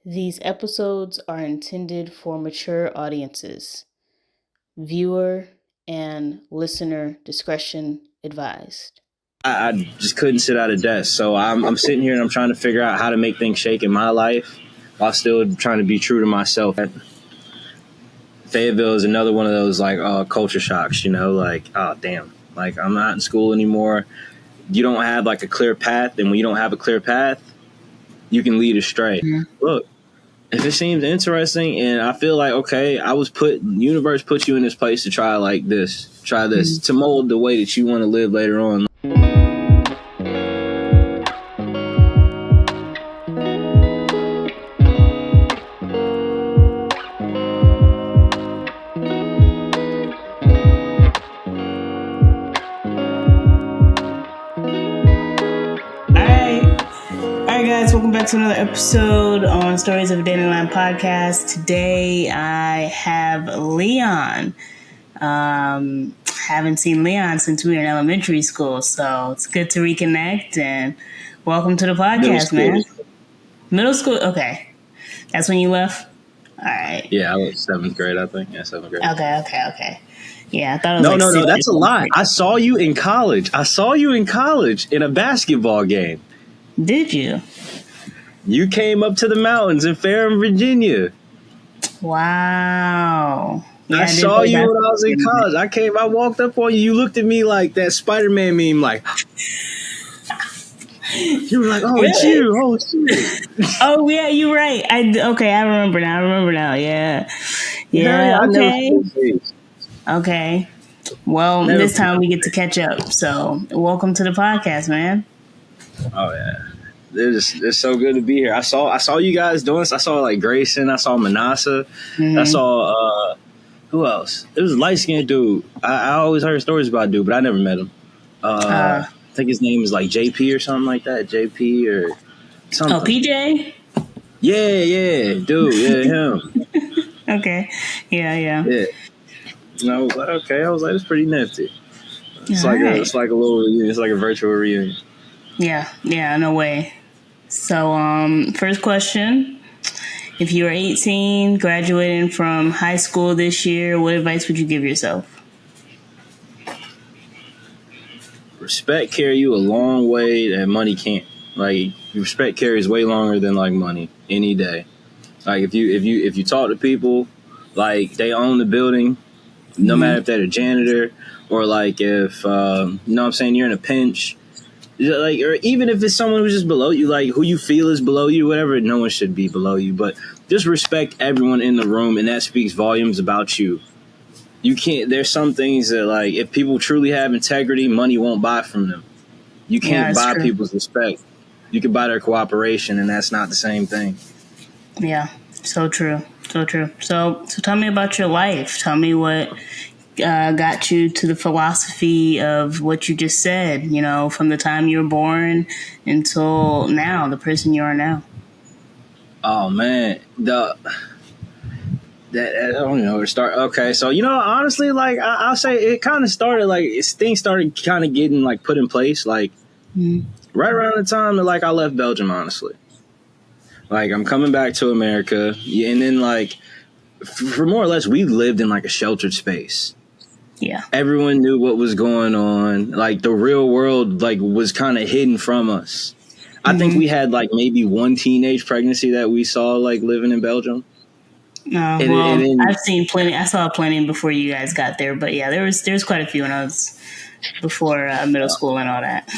These episodes are intended for mature audiences. Viewer and listener discretion advised. I just couldn't sit at a desk. So I'm sitting here and I'm trying to figure out how to make things shake in my life while still trying to be true to myself. Fayetteville is another one of those culture shocks, like, oh, damn, like I'm not in school anymore. You don't have like a clear path. And when you don't have a clear path, you can lead astray. Mm-hmm. Look, if it seems interesting and I feel like, okay, universe put you in this place to try this, mm-hmm. to mold the way that you want to live later on. To another episode on Stories of a Dandelion podcast. Today I have Leon. Haven't seen Leon since we were in elementary school, so it's good to reconnect and welcome to the podcast, man. Middle school? Okay. That's when you left? All right. Yeah, I was 7th grade, I think. Yeah, 7th grade. Okay. Yeah, I thought it was No, that's a lie. I saw you in college. in a basketball game. Did you? You came up to the mountains in Ferrum, Virginia. Wow. Yeah, I saw you when I was in college. I walked up on you. You looked at me like that Spider-Man meme, like. You were like, oh, really? It's you. Oh, it's you. Oh, yeah, you're right. I remember now. Yeah. Okay. Well, this time we get to catch up. So, welcome to the podcast, man. Oh, yeah. It's so good to be here. I saw you guys doing this. I saw like Grayson. I saw Manasa. Mm-hmm. I saw who else? It was a light skinned dude. I always heard stories about dude, but I never met him. I think his name is like JP or something like that. JP or something. Oh, PJ. Yeah, dude. Yeah, him. Okay. Yeah. And I was like, okay. I was like, it's pretty nifty. It's like a little reunion. It's like a virtual reunion. Yeah. No way. So, first question. If you were 18, graduating from high school this year, what advice would you give yourself? Respect carry you a long way that money can't. Like, respect carries way longer than like money any day. Like if you talk to people like they own the building, no mm-hmm. matter if they're a janitor or like if you know what I'm saying, you're in a pinch. Like, or even if it's someone who's just below you, like who you feel is below you, whatever, no one should be below you. But just respect everyone in the room, and that speaks volumes about you. You can't. There's some things that, like, if people truly have integrity, money won't buy from them. You can't buy people's respect. You can buy their cooperation, and that's not the same thing. Yeah, so true. So tell me about your life. Tell me what got you to the philosophy of what you just said, from the time you were born until now, the person you are now. Oh, man. I don't know where to start. Okay, so, honestly, like, I'll say it kind of started, like, things started kind of getting, like, put in place, like, right around the time that, like, I left Belgium, honestly. Like, I'm coming back to America, and then, like, for more or less, we lived in, like, a sheltered space. Yeah. Everyone knew what was going on. Like, the real world, like, was kind of hidden from us. Mm-hmm. I think we had, like, maybe one teenage pregnancy that we saw, like, living in Belgium. I've seen plenty. I saw plenty before you guys got there. But, yeah, there's quite a few when I was before middle school and all that.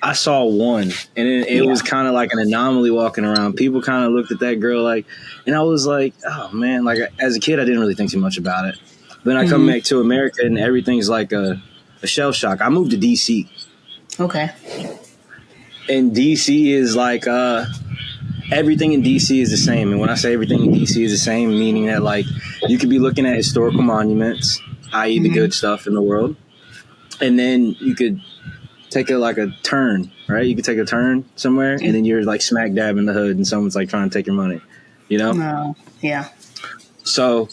I saw one, and it was kind of like an anomaly walking around. People kind of looked at that girl like, and I was like, oh, man. Like, as a kid, I didn't really think too much about it. Then I come back to America and everything's like a shell shock. I moved to D.C. Okay. And D.C. is like everything in D.C. is the same. And when I say everything in D.C. is the same, meaning that like you could be looking at historical monuments, i.e. the good stuff in the world. And then you could take a turn, right? You could take a turn somewhere and then you're like smack dab in the hood and someone's like trying to take your money, Yeah. So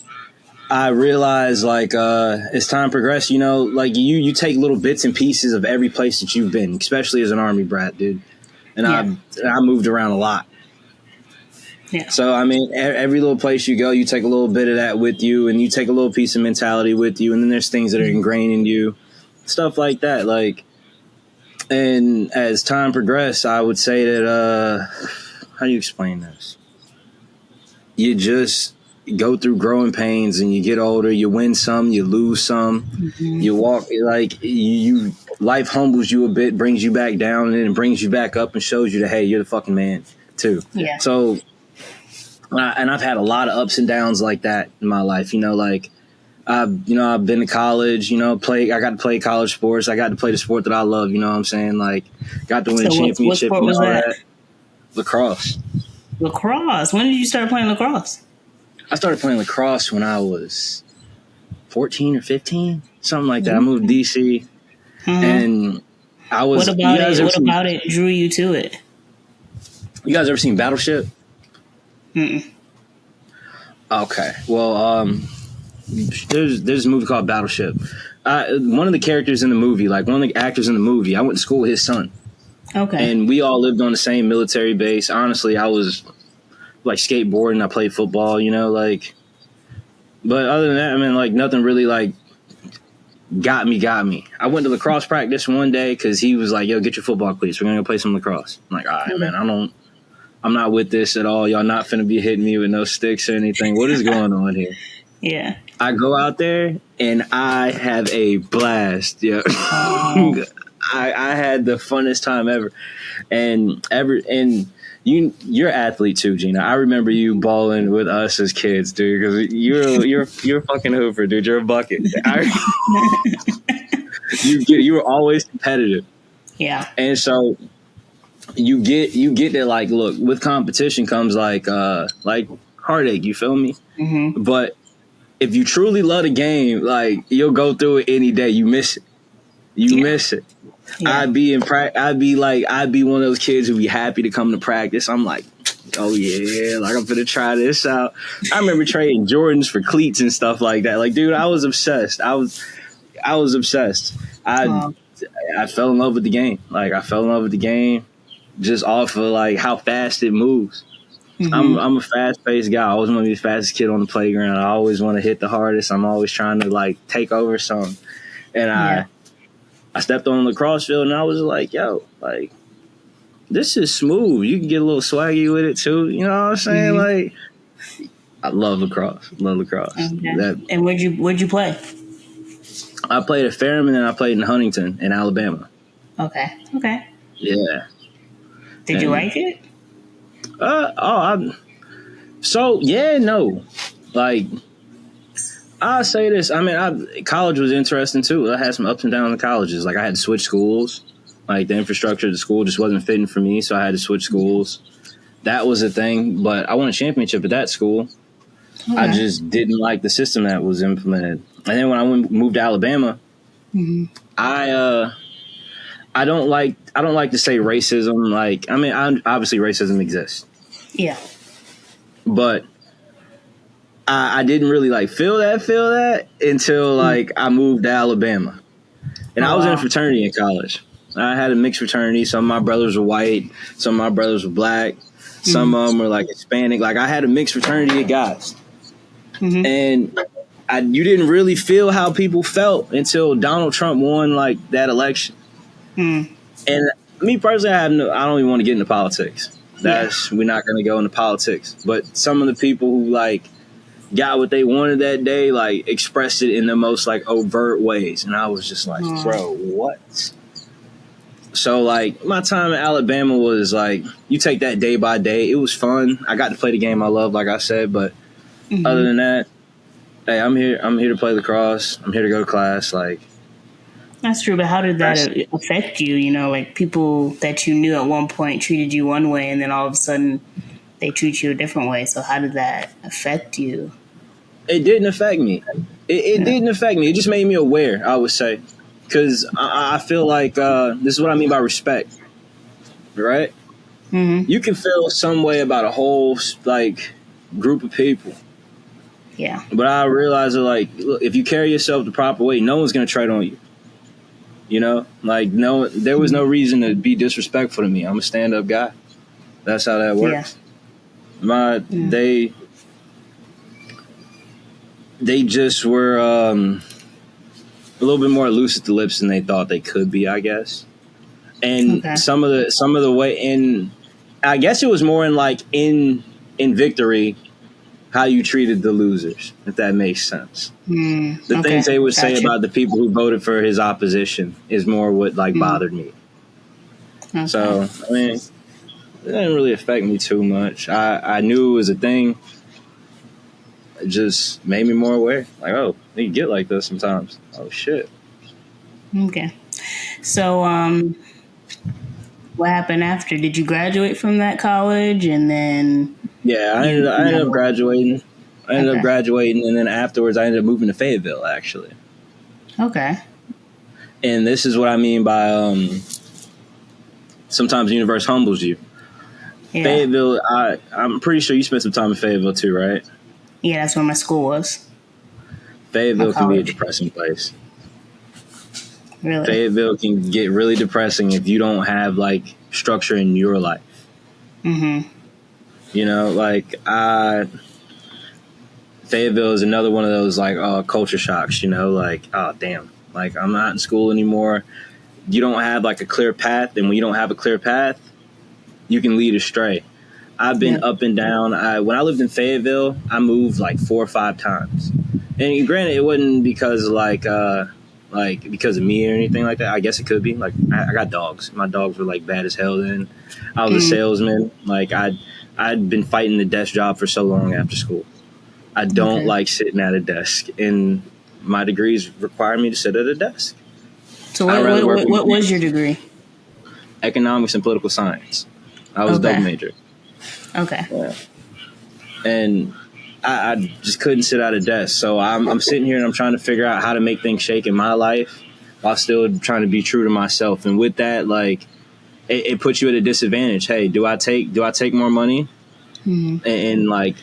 I realized, like, as time progressed, like you take little bits and pieces of every place that you've been, especially as an Army brat, dude. And I moved around a lot. Yeah. So, I mean, every little place you go, you take a little bit of that with you, and you take a little piece of mentality with you, and then there's things that are ingrained in you, stuff like that. Like, and as time progressed, I would say that, how do you explain this? You just go through growing pains, and you get older, you win some, you lose some, you walk, like, you life humbles you a bit, brings you back down, and then it brings you back up and shows you that, hey, you're the fucking man, too. Yeah. So, and I've had a lot of ups and downs like that in my life. You know, like I've been to college. I got to play college sports. I got to play the sport that I love. You know what I'm saying? Like, got to win a championship. What sport was that? Lacrosse. Lacrosse. When did you start playing lacrosse? I started playing lacrosse when I was 14 or 15, something like that. I moved to D.C. and I was. What about it drew you to it? You guys ever seen Battleship? Mm-mm. Okay. Well, there's a movie called Battleship. One of the characters in the movie, like one of the actors in the movie, I went to school with his son. Okay. And we all lived on the same military base. Honestly, I was like skateboarding. I played football, like. But other than that, I mean, like nothing really like got me. I went to lacrosse practice one day because he was like, "Yo, get your football cleats. We're gonna go play some lacrosse." I'm like, "All right, man. I'm not with this at all. Y'all not finna be hitting me with no sticks or anything. What is going on here?" Yeah. I go out there and I have a blast. Yeah. I had the funnest time ever. And you're an athlete too, Gina. I remember you balling with us as kids, dude, because you're a fucking hooper, dude. You're a bucket. You were always competitive. Yeah. And so you get that, like, look, with competition comes like heartache, you feel me? Mm-hmm. But if you truly love the game, like, you'll go through it any day. You miss it. Miss it. Yeah. I'd be one of those kids who'd be happy to come to practice. I'm like, oh yeah, like I'm gonna try this out. I remember trading Jordans for cleats and stuff like that. Like, dude, I was obsessed. I was obsessed. I fell in love with the game. Like, I fell in love with the game just off of like how fast it moves. Mm-hmm. I'm a fast-paced guy. I always want to be the fastest kid on the playground. I always want to hit the hardest. I'm always trying to like take over something. And I stepped on the lacrosse field and I was like, yo, like, this is smooth. You can get a little swaggy with it too. You know what I'm saying? Mm-hmm. Like, I love lacrosse. Okay. And where'd you play? I played at Fairman and I played in Huntington in Alabama. Okay. Yeah. Did you like it? No. Like, I'll say this. I mean, college was interesting too. I had some ups and downs in colleges. Like, I had to switch schools. Like, the infrastructure of the school just wasn't fitting for me, so I had to switch schools. That was a thing. But I won a championship at that school. Okay. I just didn't like the system that was implemented. And then when I moved to Alabama, mm-hmm. I don't like to say racism. Like, I mean, obviously racism exists. Yeah. But I didn't really like feel that until like I moved to Alabama. And I was in a fraternity in college. I had a mixed fraternity. Some of my brothers were white. Some of my brothers were black. Some of them were like Hispanic. Like, I had a mixed fraternity of guys. Mm-hmm. And you didn't really feel how people felt until Donald Trump won like that election. Mm. And me personally, I don't even want to get into politics. We're not going to go into politics. But some of the people who like got what they wanted that day, like, expressed it in the most like overt ways. And I was just like, bro, what? So like, my time in Alabama was like, you take that day by day. It was fun. I got to play the game I love, like I said. But other than that, hey, I'm here to play lacrosse. I'm here to go to class. Like, that's true. But how did that affect you? You know, like, people that you knew at one point treated you one way, and then all of a sudden they treat you a different way. So how did that affect you? It didn't affect me. It didn't affect me. It just made me aware, I would say. Because I feel like this is what I mean by respect, right? Mm-hmm. You can feel some way about a whole like group of people. Yeah. But I realize that, like, look, if you carry yourself the proper way, no one's going to tread on you. You know? Like, no, there was no reason to be disrespectful to me. I'm a stand-up guy. That's how that works. Mm. They just were a little bit more loose at the lips than they thought they could be, I guess. And Okay. some of the way in, I guess it was more in like in victory, how you treated the losers, if that makes sense. The things Okay. they would say Gotcha. about the people who voted for his opposition is more what like Mm. bothered me. Okay. So I mean, it didn't really affect me too much. I knew it was a thing. It just made me more aware. Like, oh, they get like this sometimes. Oh shit. Okay. So, what happened after? Did you graduate from that college and then Yeah, you I ended up never? graduating. Okay. And then afterwards, I ended up moving to Fayetteville, actually. Okay. And this is what I mean by sometimes the universe humbles you. Yeah. Fayetteville, I'm pretty sure you spent some time in Fayetteville too, right? Yeah, that's where my school was. My Fayetteville can be a college. depressing place. Really. Fayetteville can get really depressing if you don't have like structure in your life. Mm-hmm. You know, like Fayetteville is another one of those like culture shocks. You know, like oh damn, like I'm not in school anymore. You don't have like a clear path, and when you don't have a clear path, you can lead astray. I've been Yep. up and down. When I lived in Fayetteville, I moved like 4 or 5 times. And granted, it wasn't because because of me or anything like that. I guess it could be. Like I got dogs. My dogs were like bad as hell then. I was a Mm. salesman. Like I'd been fighting the desk job for so long after school. I don't Okay. like sitting at a desk, and my degrees require me to sit at a desk. So, I'd rather work with what was your degree? economics and political science. I was a double Okay. major. Okay. Yeah. And I just couldn't sit at a desk. So I'm sitting here and I'm trying to figure out how to make things shake in my life while still trying to be true to myself. And with that, like it puts you at a disadvantage. Hey, do I take more money Mm-hmm. and like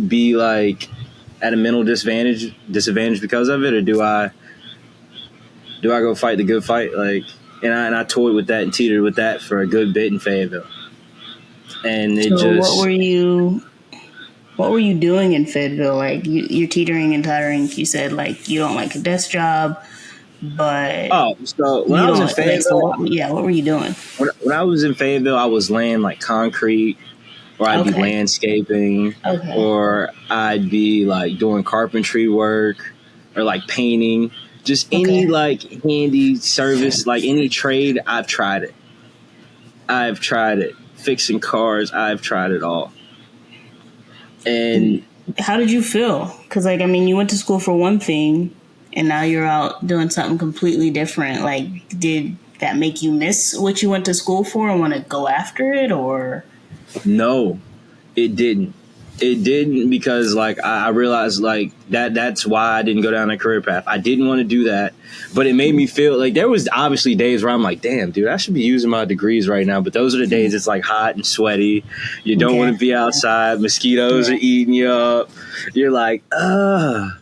be like at a mental disadvantage because of it, or do I go fight the good fight? Like, and I toyed with that and teetered with that for a good bit in Fayetteville, and it So, just what were you doing in Fayetteville? Like you're teetering and tottering. You said like you don't like a desk job, but so when you I was don't in like. So Fayetteville, what were you doing? when I was in Fayetteville, I was laying like concrete, or I'd be Okay. landscaping, Okay. or I'd be like doing carpentry work, or like painting. Just any Okay. like handy service, like any trade, I've tried it. I've tried it. Fixing cars, I've tried it all. And How did you feel? Because like I mean, you went to school for one thing, and now you're out doing something completely different. Like, did that make you miss what you went to school for and want to go after it, or? no, it didn't. It didn't because like I realized like that's why I didn't go down a career path. I didn't want to do that, but it made me feel like there was obviously days where I'm like, damn, dude, I should be using my degrees right now. But those are the days it's like hot and sweaty. You don't want Okay. to be outside. Mosquitoes are Yeah. eating you up. You're like, man,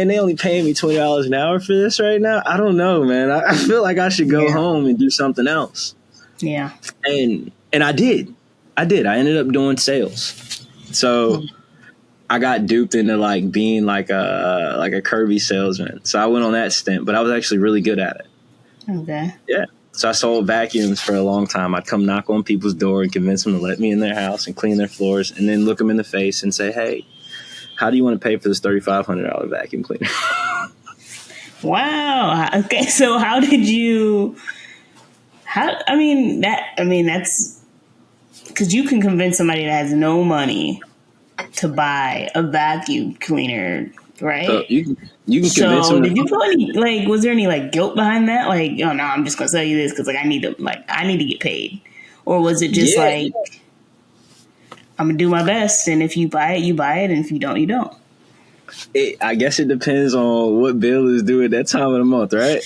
they only paying me $20 an hour for this right now. I don't know, man. I feel like I should go Yeah. home and do something else. Yeah. And I did. I ended up doing sales. So I got duped into like being like a Kirby salesman. So I went on that stint, but I was actually really good at it. Okay. Yeah. So I sold vacuums for a long time. I'd come knock on people's door and convince them to let me in their house and clean their floors, and then look them in the face and say, "Hey, how do you want to pay for this $3,500 vacuum cleaner?" Wow. Okay. So how did you? How? I mean that's because you can convince somebody that has no money to buy a vacuum cleaner, So right? you can convince So them did you to. feel any like was there any like guilt behind that? Like, oh no, I'm just gonna sell you this because like I need to get paid, or was it just Yeah. like I'm gonna do my best, and if you buy it, you buy it, and if you don't, you don't. I guess it depends on what bill is due at that time of the month, right?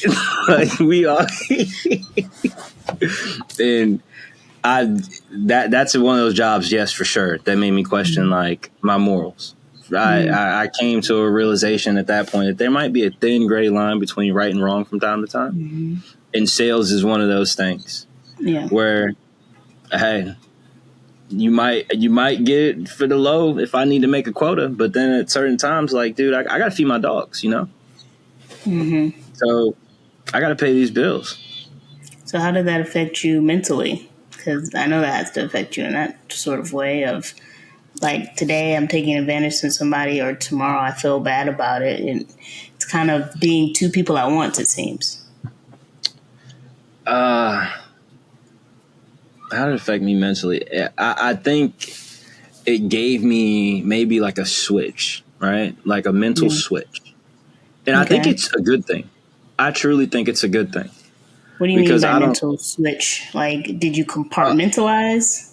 Like we are, and that's one of those jobs, yes, for sure. That made me question like my morals. Mm. I came to a realization at that point that there might be a thin gray line between right and wrong from time to time, and sales is one of those things Yeah. where, hey, you might get it for the low if I need to make a quota, but then at certain times, like, dude, I got to feed my dogs, you know? Mm-hmm. So I got to pay these bills. So how did that affect you mentally? Because I know that has to affect you in that sort of way of, like, today I'm taking advantage of somebody, or tomorrow I feel bad about it. And it's kind of being two people at once, it seems. How did it affect me mentally? I think it gave me maybe like a switch, right? Like a mental switch. And I think Okay. it's a good thing. I truly think it's a good thing. What do you mean Because by I don't. mental switch? Like, did you Uh, compartmentalize?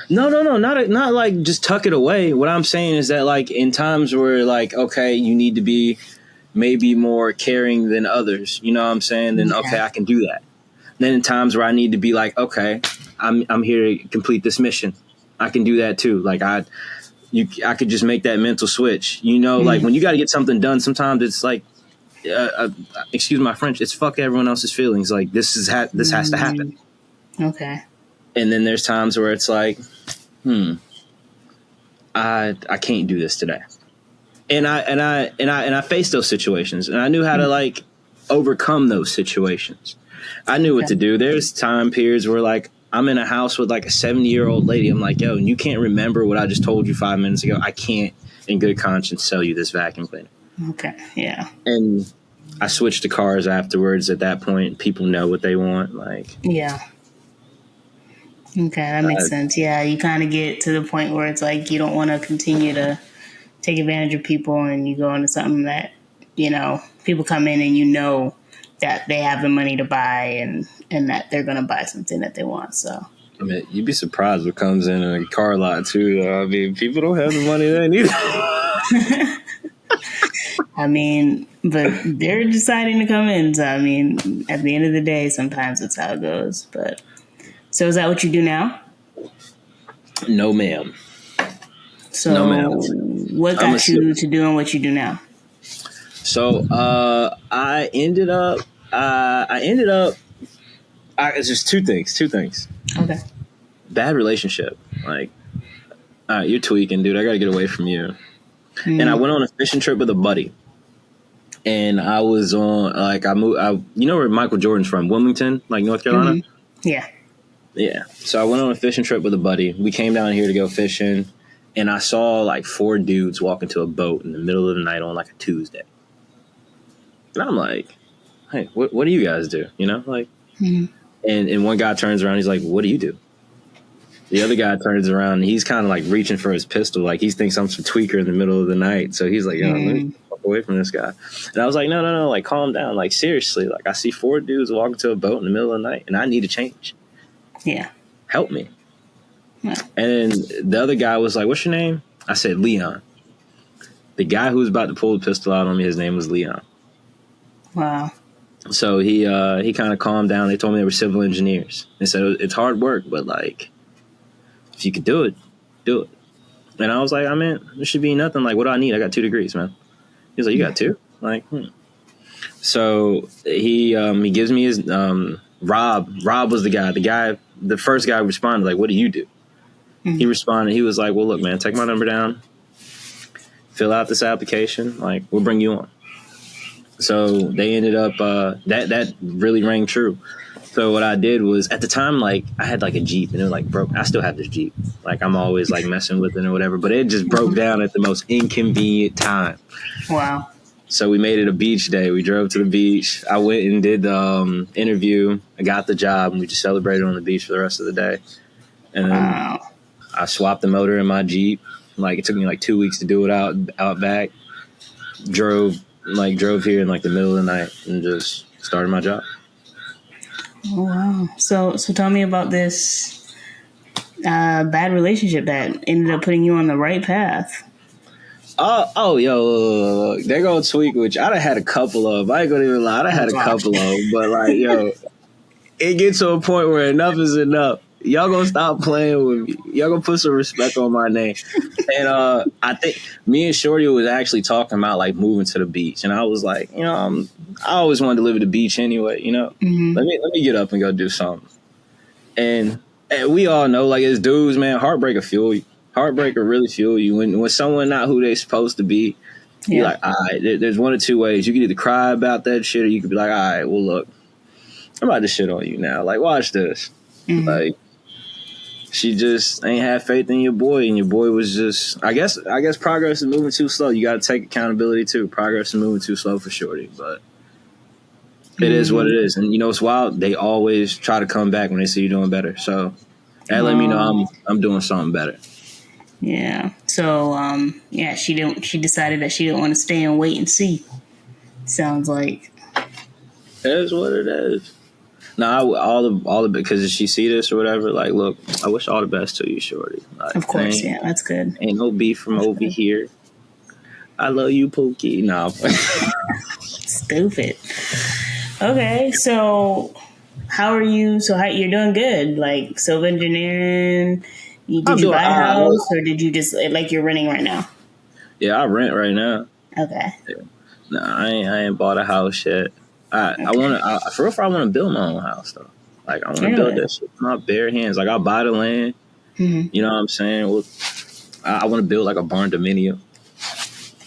no, not like just tuck it away. What I'm saying is that, like, in times where, like, okay, you need to be maybe more caring than others. You know what I'm saying? Then okay, Okay. I can do that. Then in times where I need to be like, okay, I'm here to complete this mission. I can do that too. Like I could just make that mental switch. You know, like Mm. when you got to get something done, sometimes it's like, excuse my French, it's fuck everyone else's feelings. Like this has to happen. Mm. Okay. And then there's times where it's like, I can't do this today. And I faced those situations, and I knew how to, like, overcome those situations. I knew what Okay. to do. There's time periods where, like, I'm in a house with like a 70-year-old lady. I'm like, yo, and you can't remember what I just told you 5 minutes ago. I can't, in good conscience, sell you this vacuum cleaner. Okay. Yeah. And I switched to cars afterwards. At that point, people know what they want. Like, Yeah. Okay, that makes sense. Yeah, you kind of get to the point where it's like you don't want to continue to take advantage of people, and you go into something that, people come in and that they have the money to buy, and that they're going to buy something that they want. So, I mean, you'd be surprised what comes in a car lot too. I mean, people don't have the money they need. I mean, but they're deciding to come in. So, I mean, at the end of the day, sometimes it's how it goes. But so, is that what you do now? No, ma'am. No, ma'am. So, what I'm a got you to doing what you do now? So I ended up. It's just two things. Okay. Bad relationship. Like, you're tweaking, dude. I got to get away from you. And I went on a fishing trip with a buddy. And I was on, like, I moved. You know where Michael Jordan's from? Wilmington, like North Carolina. Mm-hmm. Yeah. Yeah. So I went on a fishing trip with a buddy. We came down here to go fishing, and I saw like 4 dudes walk into a boat in the middle of the night on like a Tuesday. And I'm like, hey, what do you guys do? You know, like, and one guy turns around, he's like, what do you do? The other guy turns around, and he's kind of like reaching for his pistol, like he thinks I'm some tweaker in the middle of the night. So he's like, yo, let me walk away from this guy. And I was like, no, like, calm down, like, seriously, like, I see 4 dudes walking to a boat in the middle of the night, and I need to change. Yeah. Help me. Yeah. And the other guy was like, what's your name? I said, Leon. The guy who was about to pull the pistol out on me, his name was Leon. Wow. So he kind of calmed down. They told me they were civil engineers. They said it's hard work, but, like, if you could do it, do it. And I was like, I mean, there should be nothing. Like, what do I need? I got 2 degrees, man. He's like, you got 2? Like, So he gives me his Rob. Rob was the first guy responded, like, what do you do? He responded. He was like, well, look, man, take my number down. Fill out this application. Like, we'll bring you on. So they ended up, that really rang true. So what I did was, at the time, like, I had like a Jeep, and it was like broke. I still have this Jeep. Like, I'm always like messing with it or whatever, but it just broke down at the most inconvenient time. Wow. So we made it a beach day. We drove to the beach. I went and did the interview. I got the job, and we just celebrated on the beach for the rest of the day. And then I swapped the motor in my Jeep. Like, it took me like 2 weeks to do it out back. Drove here in like the middle of the night and just started my job. Oh, wow. So tell me about this bad relationship that ended up putting you on the right path. Yo, they're gonna tweak, which I done had a couple of. I ain't gonna even lie, I done had a couple of, but, like, yo, it gets to a point where enough is enough. Y'all gonna stop playing with me. Y'all gonna put some respect on my name. And I think me and Shorty was actually talking about, like, moving to the beach, and I was like, you know, I always wanted to live at the beach anyway. You know, let me get up and go do something. And And we all know, like, as dudes, man, heartbreak will fuel you. Heartbreak will really fuel you. When someone not who they supposed to be, you're like, all right, there's one of two ways. You can either cry about that shit, or you could be like, all right, well, look, I'm about to shit on you now. Like, watch this. Mm-hmm. Like, she just ain't have faith in your boy, and your boy was just, I guess progress is moving too slow. You got to take accountability, too. Progress is moving too slow for shorty, but it is what it is. And, you know, it's wild. They always try to come back when they see you doing better. So that let me know I'm doing something better. Yeah. So, she decided that she didn't want to stay and wait and see. Sounds like. It is what it is. No, all the because if she see this or whatever, like, look, I wish all the best to you, shorty. Like, of course, yeah, that's good. Ain't no beef from over here. I love you, Pookie. No. Stupid. Okay, so how are you? So you're doing good, like civil engineering. Did you buy a house, or did you just like you're renting right now? Yeah, I rent right now. Okay. Yeah. No, I ain't bought a house yet. I want to build my own house though. Like, I want to build that shit with my bare hands. Like, I'll buy the land. Mm-hmm. You know what I'm saying? Well, I want to build like a barn dominium.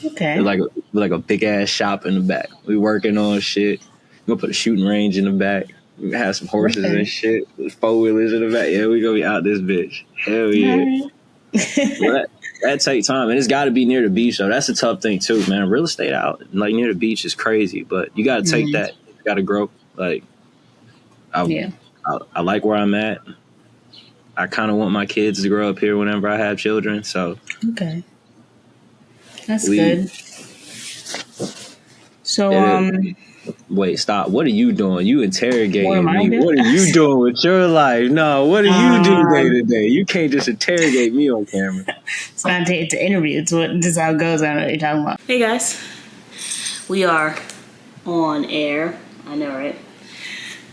Okay. Like a big ass shop in the back. We working on shit. We're gonna put a shooting range in the back. We gonna have some horses and shit. With 4-wheelers in the back. Yeah, we gonna be out this bitch. Hell yeah. Well, that take time, and it's got to be near the beach. So that's a tough thing too, man. Real estate out like near the beach is crazy, but you got to take that. You got to grow. Like, I like where I'm at. I kind of want my kids to grow up here whenever I have children. So okay, that's good. So wait, stop. What are you doing? You interrogating me. What are you doing with your life? No, what do you do day to day? You can't just interrogate me on camera. It's not it's an interview. This is how it goes. I know what you're talking about. Hey guys, we are on air. I know, right?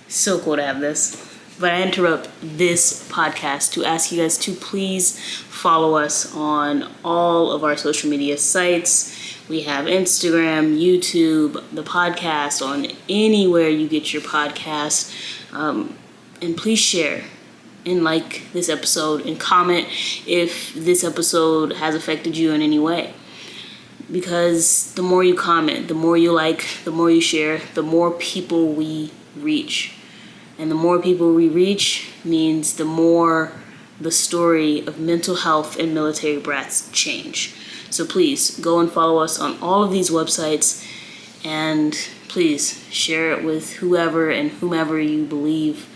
So cool to have this. But I interrupt this podcast to ask you guys to please follow us on all of our social media sites. We have Instagram, YouTube, the podcast on anywhere you get your podcast. And please share and like this episode and comment if this episode has affected you in any way. Because the more you comment, the more you like, the more you share, the more people we reach. And the more people we reach means the more the story of mental health and military brats change. So please go and follow us on all of these websites, and please share it with whoever and whomever you believe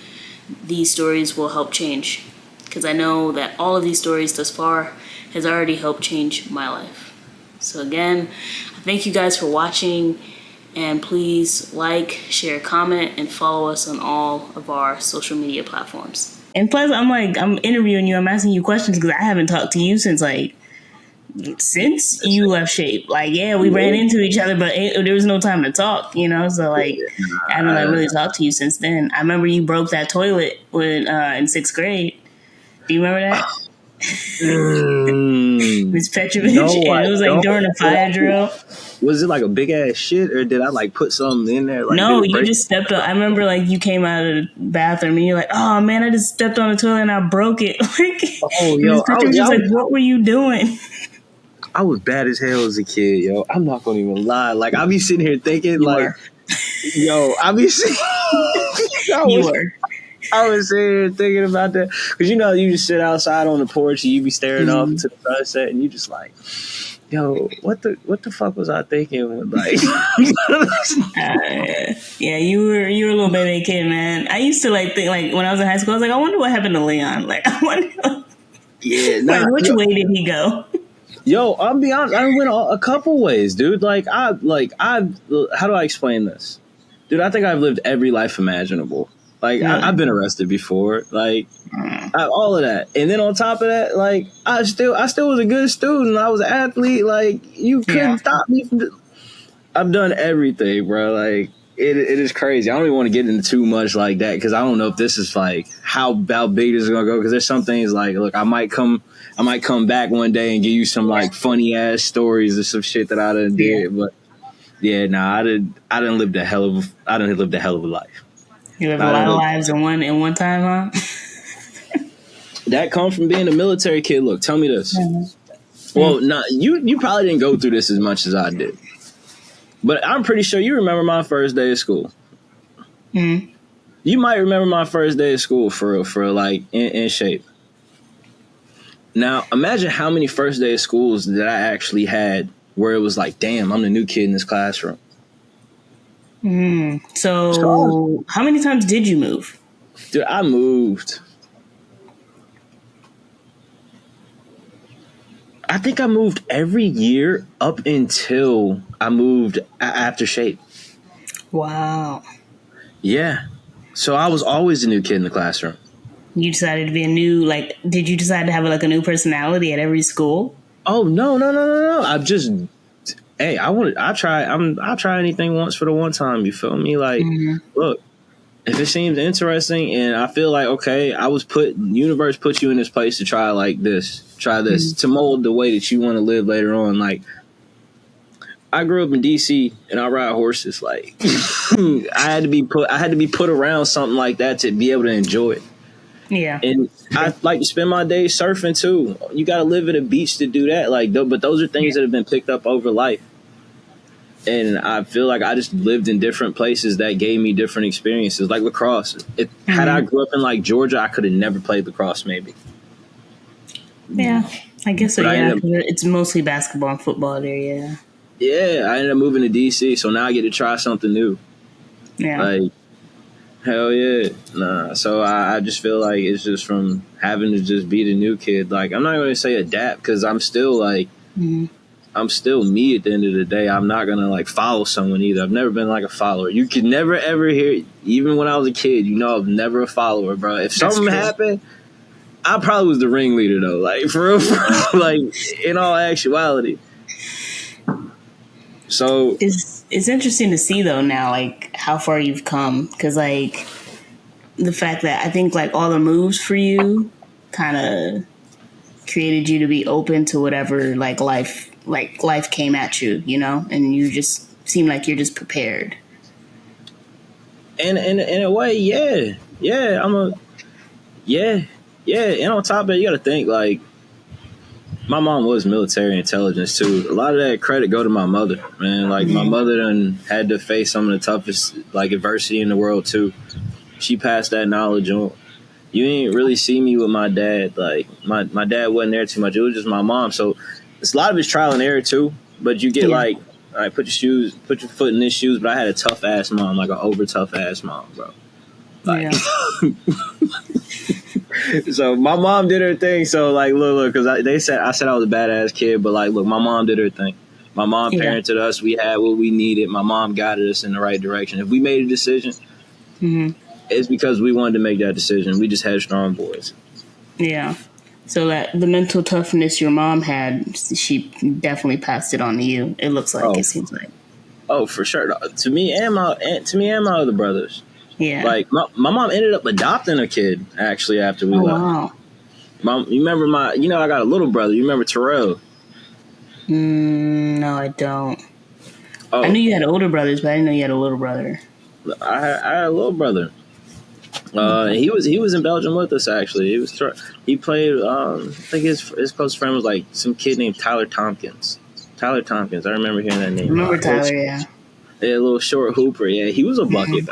these stories will help change. Because I know that all of these stories thus far has already helped change my life. So again, I thank you guys for watching. And please like, share, comment, and follow us on all of our social media platforms. And plus, I'm interviewing you. I'm asking you questions because I haven't talked to you since you left Shape. We ran into each other, but there was no time to talk, So I haven't really talked to you since then. I remember you broke that toilet in 6th grade. Do you remember that? Miss Petrovich, and it was during a fire drill. Was it like a big ass shit, or did I put something in there? No, you just stepped on. I remember you came out of the bathroom and you're like, "Oh man, I just stepped on the toilet and I broke it." Miss Petrovich was like, "What were you doing?" I was bad as hell as a kid, yo. I'm not gonna even lie. I be sitting here thinking, I be sitting. I was sitting here thinking about that because you just sit outside on the porch and you be staring off into the sunset and you just like, yo, what the fuck was I thinking? Yeah, you were a little baby kid, man. I used to think when I was in high school, I was like, I wonder what happened to Leon. I wonder. Yeah, which way did he go? Yo, I'll be honest. I went a couple ways, dude. How do I explain this, dude? I think I've lived every life imaginable. I've been arrested before, all of that, and then on top of that, I still was a good student. I was an athlete. You couldn't stop me from. I've done everything, bro. It is crazy. I don't even want to get into too much like that because I don't know if this is how big this is gonna go. Because there's some things look, I might come back one day and give you some funny ass stories or some shit that I done did. But yeah, I didn't live a hell of a life. You lived a lot of lives in one time, huh? That comes from being a military kid. Look, tell me this. Mm-hmm. Well, not you probably didn't go through this as much as I did. But I'm pretty sure you remember my first day of school. Mm-hmm. You might remember my first day of school for like in shape. Now, imagine how many first day of schools that I actually had where it was like, damn, I'm the new kid in this classroom. So, how many times did you move? Dude, I moved. I think I moved every year up until I moved after shape. Wow. Yeah. So I was always the new kid in the classroom. You decided to be a new, like, did you decide to have like a new personality at every school? Oh no. I'm just hey, I'll try anything once for the one time, you feel me? Like, Mm-hmm. look, if it seems interesting and I feel like, okay, universe put you in this place to try try this, Mm-hmm. to mold the way that you want to live later on. Like, I grew up in D.C. and I ride horses. Like, I had to be put around something like that to be able to enjoy it. Yeah. And I like to spend my days surfing too. You got to live at a beach to do that. Like, but those are things that have been picked up over life. And I feel like I just lived in different places that gave me different experiences. Like lacrosse. Had I grew up in like Georgia, I could have never played lacrosse. Maybe. Yeah, I guess so. But I Yeah, ended up, 'cause it's mostly basketball and football there. Yeah. I ended up moving to DC, so now I get to try something new. Yeah. Like, hell yeah. Nah. So I just feel like it's just from having to just be the new kid. Like, I'm not going to say adapt because I'm still like, Mm-hmm. I'm still me at the end of the day. I'm not going to like follow someone either. I've never been like a follower. You could never ever hear, even when I was a kid, I was never a follower, bro. If That's something true. happened, I probably was the ringleader though. Like, for real, like in all actuality. So It's interesting to see though now, like how far you've come, because like the fact that I think like all the moves for you kind of created you to be open to whatever life came at you, and you just seem like you're just prepared. and in a way, yeah, yeah, yeah. And on top of that, you got to think like my mom was military intelligence too. A lot of that credit go to my mother, man. Like my Mm-hmm. mother done had to face some of the toughest like adversity in the world too. She passed that knowledge on. You ain't really see me with my dad. Like my dad wasn't there too much. It was just my mom. So it's a lot of it's trial and error too. But you get Yeah. like, all right, put your foot in these shoes. But I had a tough ass mom, like an over tough ass mom, bro. Like, Yeah. so my mom did her thing. So like, look, because I said I was a badass kid, but like, look, my mom did her thing. My mom Yeah. parented us. We had what we needed. My mom guided us in the right direction. If we made a decision, Mm-hmm. it's because we wanted to make that decision. We just had strong boys. Yeah. So that the mental toughness your mom had, she definitely passed it on to you. It looks like. Oh, It seems like. oh, for sure. To me and my other brothers. Yeah. Like my mom ended up adopting a kid actually after we Oh left. wow. Mom, you remember I got a little brother. You remember Terrell? No, I don't. I Oh, knew you had older brothers, but I didn't know you had a little brother. I had a little brother. Okay. He was in Belgium with us actually. He played. I think his close friend was like some kid named Tyler Tompkins. Tyler Tompkins. I remember hearing that name. Remember Tyler? Yeah. A little short hooper. Yeah, he was a bucket.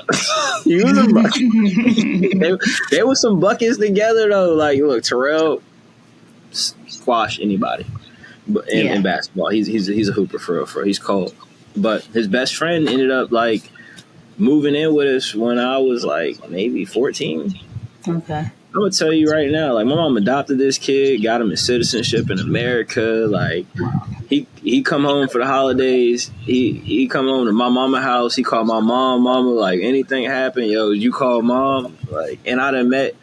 He was a bucket. There was some buckets together though. Like, look, Terrell squash anybody, but Yeah. in basketball, he's a hooper for real. He's cold. But his best friend ended up like moving in with us when I was like maybe 14. Okay. I'm gonna tell you right now, like my mom adopted this kid, got him his citizenship in America. Like he come home for the holidays. He come home to my mama house. He called my mama. Like anything happened, yo, you call mom. Like, and I done met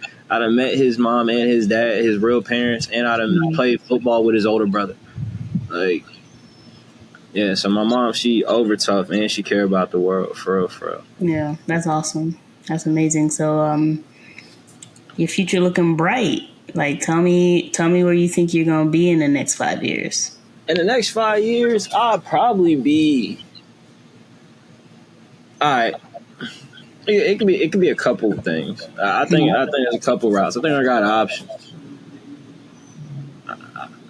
his mom and his dad, his real parents, and I done Mhm. played football with his older brother. Like, yeah. So my mom, she over tough and she care about the world for real, for real. Yeah, that's awesome. That's amazing. So, your future looking bright. Like, tell me where you think you're gonna be in the next 5 years. In the next 5 years, I'll probably be all right. It could be a couple of things. I think there's a couple routes. I think I got options.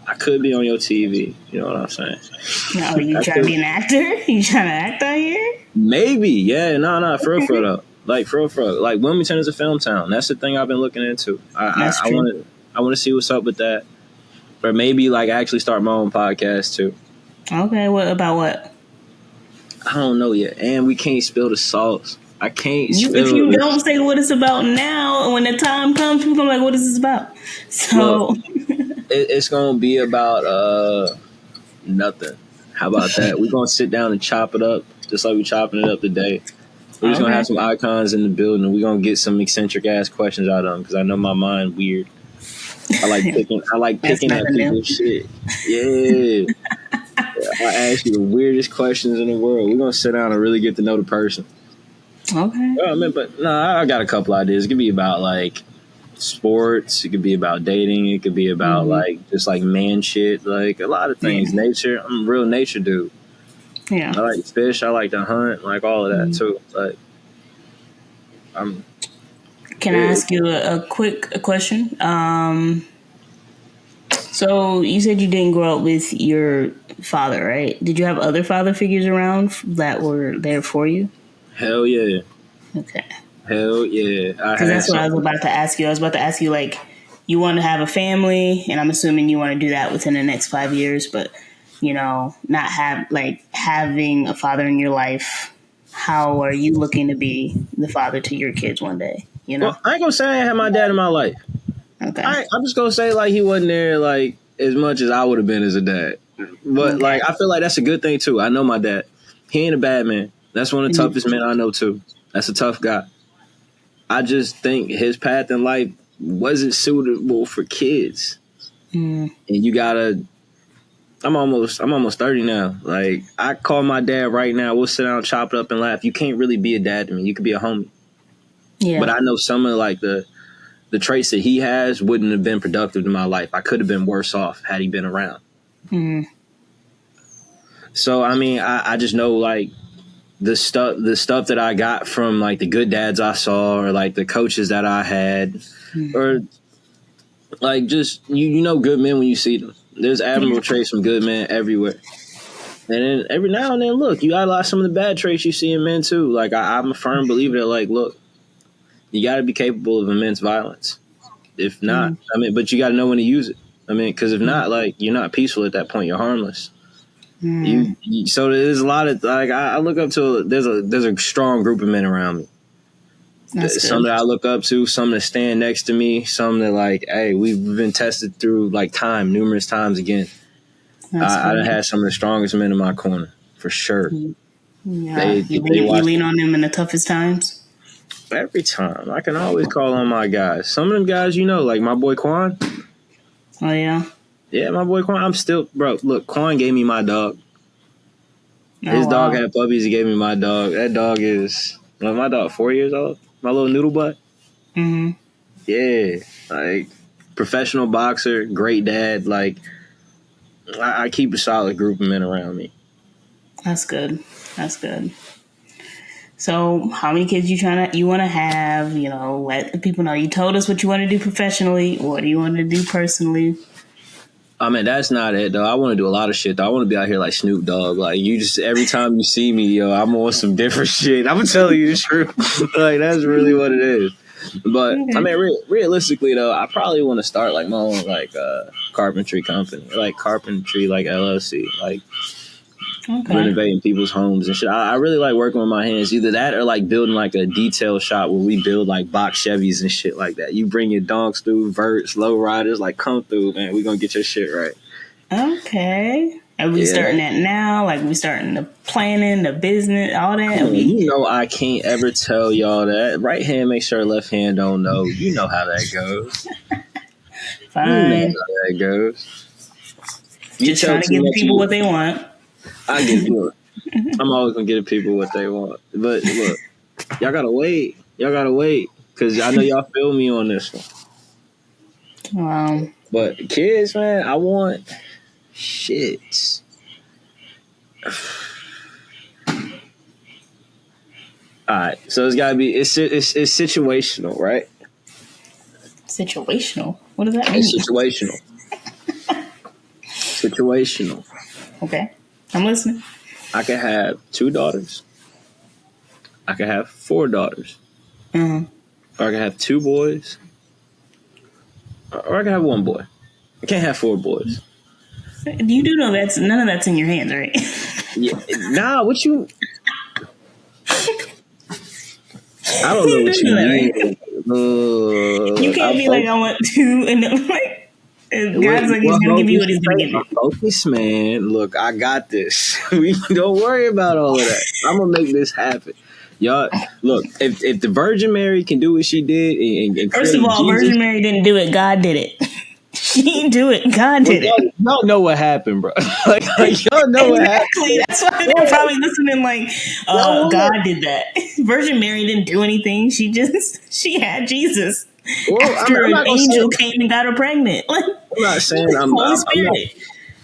I could be on your TV. You know what I'm saying? Oh, you I trying to could, be an actor? You trying to act out here? maybe, yeah, no, for real, though. Like for real. Like Wilmington is a film town. That's the thing I've been looking into. That's I true. want to see what's up with that, or maybe like actually start my own podcast too. Okay, what about what? I don't know yet, and we can't spill the sauce. I can't If spill you don't this. say what it's about now, when the time comes, people gonna be like, "What is this about?" Look, So, it's gonna be about nothing. How about that? We're gonna sit down and chop it up, just like we chopping it up today. We're just gonna okay, have some icons in the building, and we're gonna get some eccentric ass questions out of them because I know my mind weird. I like picking. I like that's picking at nothing new. people's shit. Yeah. I ask you the weirdest questions in the world. We're gonna sit down and really get to know the person. Okay. Oh man, but no, I got a couple ideas. It could be about like sports. It could be about dating. It could be about Mm-hmm. like just like man shit. Like a lot of things. Yeah. Nature. I'm a real nature dude. Yeah. I like to fish. I like to hunt. Like all of that Mm. too. Like I'm. Can I Yeah. ask you a quick question? So you said you didn't grow up with your father, right? Did you have other father figures around that were there for you? Hell yeah. Okay. Hell yeah. I Because had that's what I was some. about to ask you. I was about to ask you, like, you want to have a family, and I'm assuming you want to do that within the next 5 years, but, not having a father in your life. How are you looking to be the father to your kids one day? Well, I ain't gonna say I ain't had my dad in my life. Okay. I'm just gonna say like he wasn't there like as much as I would have been as a dad. But Okay. like I feel like that's a good thing too. I know my dad. He ain't a bad man. That's one of the toughest men I know too. That's a tough guy. I just think his path in life wasn't suitable for kids. Mm. And you gotta I'm almost 30 now. Like I call my dad right now, we'll sit down, chop it up and laugh. You can't really be a dad to me. You could be a homie. Yeah. But I know some of like the traits that he has wouldn't have been productive in my life. I could have been worse off had he been around. Mm. So I mean, I just know like the stuff that I got from like the good dads I saw, or like the coaches that I had, Mm. or like just you know good men when you see them. There's admirable traits from good men everywhere. And then every now and then, look, you got a lot of some of the bad traits you see in men too. Like I'm a firm believer that like, look, you got to be capable of immense violence. If not, Mm. I mean, but you got to know when to use it. I mean, because if Mm. not, like you're not peaceful at that point. You're harmless. Mm. So there's a lot of like I look up to. There's a strong group of men around me. That's Some good. that I look up to, some that stand next to me, some that like, hey, we've been tested through like time numerous times again. That's I done good. had some of the strongest men in my corner for sure. Yeah. They You watch lean on them in the toughest times? every time. I can always call on my guys. Some of them guys, like my boy Quan. Oh, yeah? Yeah, my boy Quan. I'm still, bro. Look, Quan gave me my dog. Oh, His dog wow. had puppies. He gave me my dog. That dog is my dog. 4 years old. My little noodle butt. Mm-hmm. Yeah, like professional boxer, great dad. Like I keep a solid group of men around me. That's good. That's good. So, how many kids you want to have? Let the people know. You told us what you want to do professionally. What do you want to do personally? I mean, that's not it though. I want to do a lot of shit though. I want to be out here like Snoop Dogg. Like you just every time you see me, I'm on some different shit. I'm gonna tell you the truth. Like that's really what it is. But I Okay. mean, realistically though, I probably want to start like my own like carpentry company, like carpentry like LLC, like Okay. renovating people's homes and shit. I really like working with my hands. Either that or like building like a detail shop where we build like box Chevys and shit like that. You bring your donks through, verts, low riders, like come through, man. We gonna get your shit right. Okay. Are we Yeah. starting that now? Like we starting the planning, the business, all that? Come on, you know I can't ever tell y'all that. Right hand make sure left hand don't know. You know how that goes. You know Fine. how that goes. You Just tell trying to too give the much, people what they want. I get look. I'm always gonna give people what they want. But look, y'all gotta wait. Y'all gotta wait. Cause I know y'all feel me on this one. Wow. But kids, man, I want shits. All right, so it's gotta be it's situational, right? Situational. What does that It's mean? situational. Situational. Okay, I'm listening. I could have 2 daughters. I could have 4 daughters. Uh-huh. Or I could have 2 boys. Or I could have 1 boy. I can't have 4 boys. You do know that's none of that's in your hands, right? Yeah. Nah, what you... I don't know You what do you know that, mean. right? You can't be like, I want 2, and then like, and God's like, he's Well, gonna give you what he's gonna give you. focus, man. Look, I got this. Don't worry about all of that. I'm gonna make this happen. Y'all, look, if the Virgin Mary can do what she did and First of all, Jesus, Virgin Mary didn't do it. God did it. She didn't do it. God did it. y'all know what happened, bro. like y'all know what happened. Exactly. That's why they're probably listening. Like, God did that. Virgin Mary didn't do anything. She had Jesus. Well, After an angel came and got her pregnant. Like, I'm not saying I'm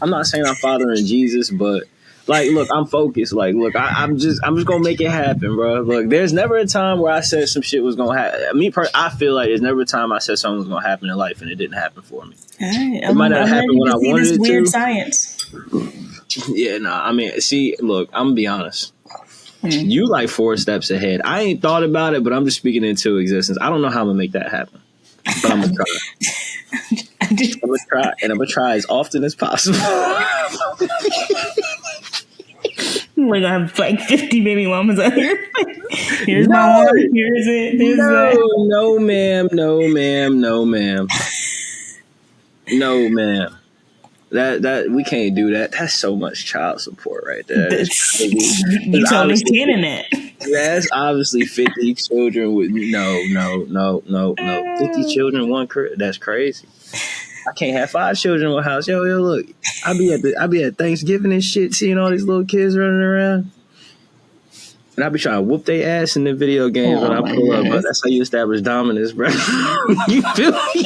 not saying I'm fathering Jesus, but like, look, I'm focused. Like, look, I'm just gonna make it happen, bro. Look, there's never a time where I said some shit was gonna happen. I feel like there's never a time I said something was gonna happen in life and it didn't happen for me. Right. It might not happen when I wanted it weird to. Science. Yeah, nah. I mean, see, look, I'm gonna be honest. You like 4 steps ahead. I ain't thought about it, but I'm just speaking into existence. I don't know how I'm gonna make that happen, but I'm gonna try. I'm gonna try, and I'm gonna try as often as possible. We're gonna have like 50 baby mamas out here. Here's my one. Here's it. Here's that. No, ma'am. No, ma'am. No, ma'am. No, ma'am. That we can't do that. That's so much child support right there. You told me 10 in that. That's obviously 50 children with no. 50 children, 1 crib. That's crazy. I can't have 5 children in one house. Yo, look. I be at Thanksgiving and shit, seeing all these little kids running around. And I be trying to whoop their ass in the video games when I pull up, but that's how you establish dominance, bro. You feel me?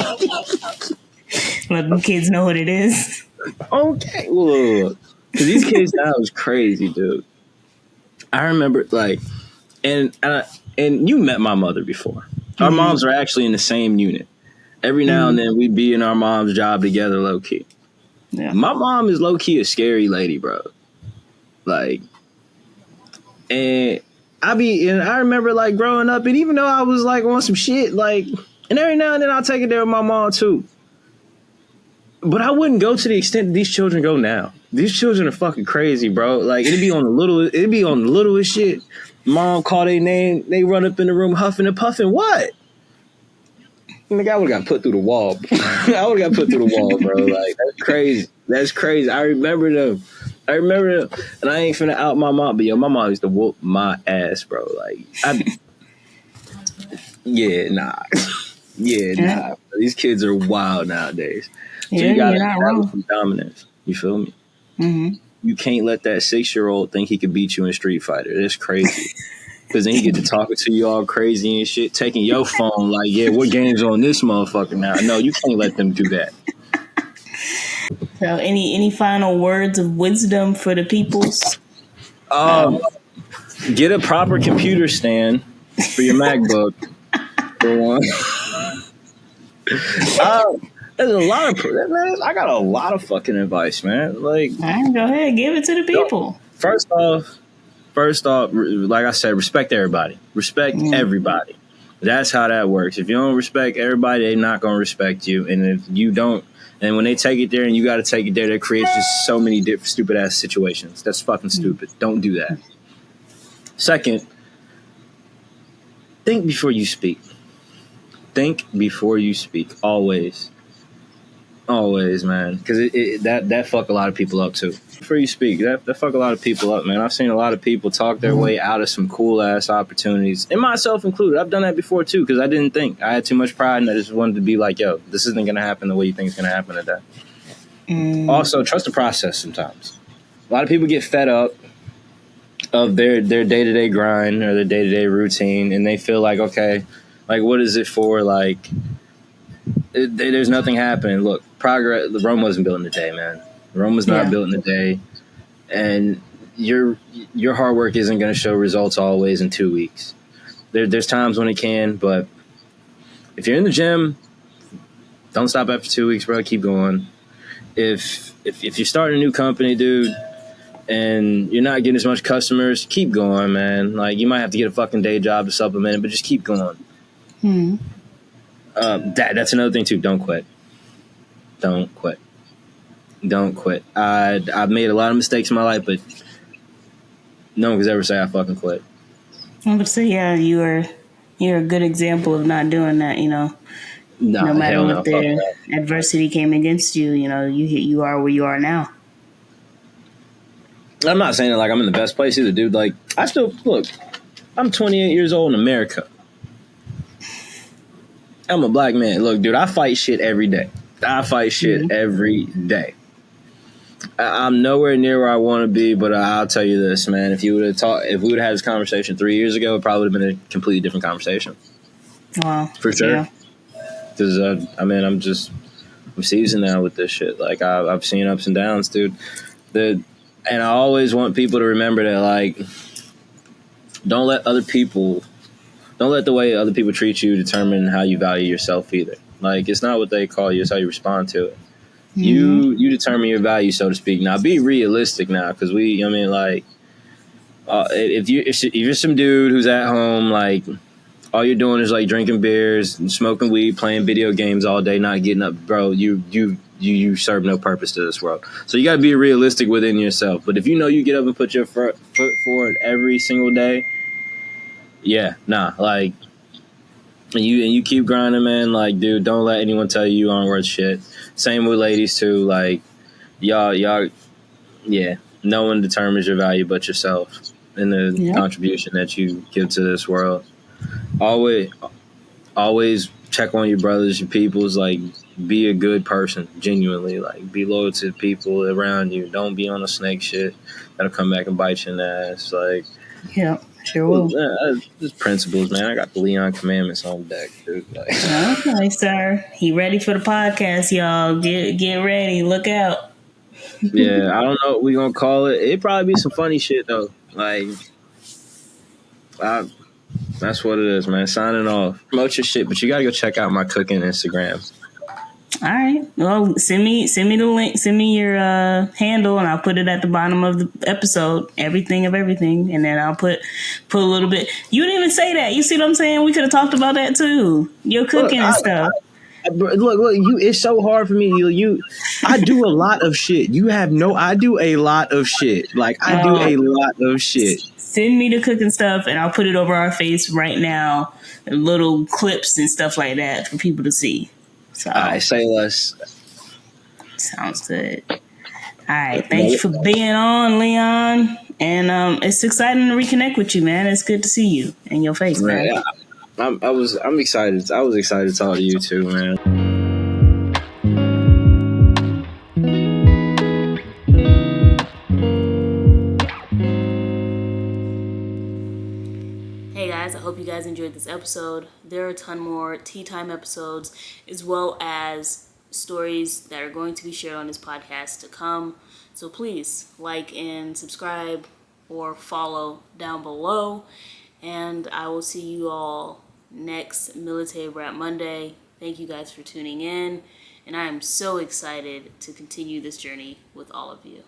Let them kids know what it is. Okay. Well, because these kids now is crazy, dude. I remember, like, and you met my mother before. Our moms are actually in the same unit. Every now and then we'd be in our mom's job together, low key. Yeah. My mom is low key a scary lady, bro. Like, and I remember like growing up, and even though I was like on some shit, like, and every now and then I'll take it there with my mom too. But I wouldn't go to the extent that these children go now. These children are fucking crazy, bro. Like, it'd be on the littlest shit. Mom call their name, they run up in the room huffing and puffing. What? Nigga, I would have got put through the wall. I would have got put through the wall, bro. Like, that's crazy. That's crazy. I remember them. And I ain't finna out my mom, but yo, my mom used to whoop my ass, bro. Like, yeah, nah. These kids are wild nowadays. So you gotta have some dominance. You feel me? Mm-hmm. You can't let that 6-year-old think he could beat you in Street Fighter. That's crazy. Because then he get to talking to you all crazy and shit, taking your phone like, yeah, what game's on this motherfucker now? No, you can't let them do that. So any final words of wisdom for the peoples? Get a proper computer stand for your MacBook. For one. There's a lot of man. I got a lot of fucking advice, man. Like, all right, go ahead, give it to the people. First off, like I said, respect everybody. Respect everybody. That's how that works. If you don't respect everybody, they're not gonna respect you. And if you don't, and when they take it there and you got to take it there, that creates just so many different stupid ass situations. That's fucking stupid. Don't do that. Second, think before you speak. Think before you speak. Always, man. Because that fuck a lot of people up too. Before you speak, that fuck a lot of people up, man. I've seen a lot of people talk their way out of some cool ass opportunities, and myself included. I've done that before too, because I didn't think. I had too much pride, and I just wanted to be like, yo, this isn't gonna happen the way you think it's gonna happen today. Also, trust the process. Sometimes a lot of people get fed up of their day-to-day grind or their day-to-day routine, and they feel like, okay, like, what is it for? Like, there's nothing happening. Look, progress. Rome wasn't built in a day, man. Rome was not built in a day, and your hard work isn't going to show results always in 2 weeks. There's times when it can, but if you're in the gym, don't stop after 2 weeks, bro. Keep going. if you start a new company, dude, and you're not getting as much customers, keep going, man. Like, you might have to get a fucking day job to supplement it, but just keep going. That's another thing too. Don't quit. Don't quit. Don't quit. I've made a lot of mistakes in my life, but no one can ever say I fucking quit. I would say, yeah, you're a good example of not doing that. Nah, No matter hell what no. Fuck the that. adversity came against you, you are where you are now. I'm not saying that like I'm in the best place either, dude. Like, I still look. I'm 28 years old in America. I'm a black man. Look, dude, I fight shit every day. I fight shit every day. I'm nowhere near where I want to be, but I'll tell you this, man. If we would have had this conversation 3 years ago, it probably would have been a completely different conversation. Wow. For sure. Yeah. Because I'm seasoned now with this shit. Like, I've seen ups and downs, dude. And I always want people to remember that, like, don't let the way other people treat you determine how you value yourself either. Like, it's not what they call you, it's how you respond to it. You determine your value, so to speak. Now, be realistic now, because if you're some dude who's at home, like, all you're doing is like drinking beers, smoking weed, playing video games all day, not getting up, bro, you serve no purpose to this world. So you got to be realistic within yourself. But if you know you get up and put your foot forward every single day, like, and you keep grinding, man. Like, dude, don't let anyone tell you aren't worth shit. Same with ladies too. Like, y'all, yeah. No one determines your value but yourself and the contribution that you give to this world. Always check on your brothers, your peoples. Like, be a good person, genuinely. Like, be loyal to the people around you. Don't be on the snake shit that'll come back and bite you in the ass. Like, Yeah, sure will. Just principles, man. I got the Leon commandments on deck, dude. Like, Okay, sir. He ready for the podcast, y'all. Get ready. Look out. yeah, I don't know what we gonna call it. It'd probably be some funny shit though. Like, that's what it is, man. Signing off. Promote your shit, but you gotta go check out my cooking Instagram. All right. Well, send me the link. Send me your handle, and I'll put it at the bottom of the episode. Everything of everything, and then I'll put a little bit. You didn't even say that. You see what I'm saying? We could have talked about that too. Your cooking and stuff. Look, you. It's so hard for me. I do a lot of shit. I do a lot of shit. Like, I do a lot of shit. Send me the cooking stuff, and I'll put it over our face right now. Little clips and stuff like that for people to see. So, all right, say less. Sounds good. All right, thank you for being on, Leon. And it's exciting to reconnect with you, man. It's good to see you and your face, man. Yeah, I'm excited. I was excited to talk to you too, man. Hey guys, I hope you guys enjoyed this episode. There are a ton more tea time episodes, as well as stories that are going to be shared on this podcast to come. So please like and subscribe or follow down below. And I will see you all next Military Brat Monday. Thank you guys for tuning in. And I am so excited to continue this journey with all of you.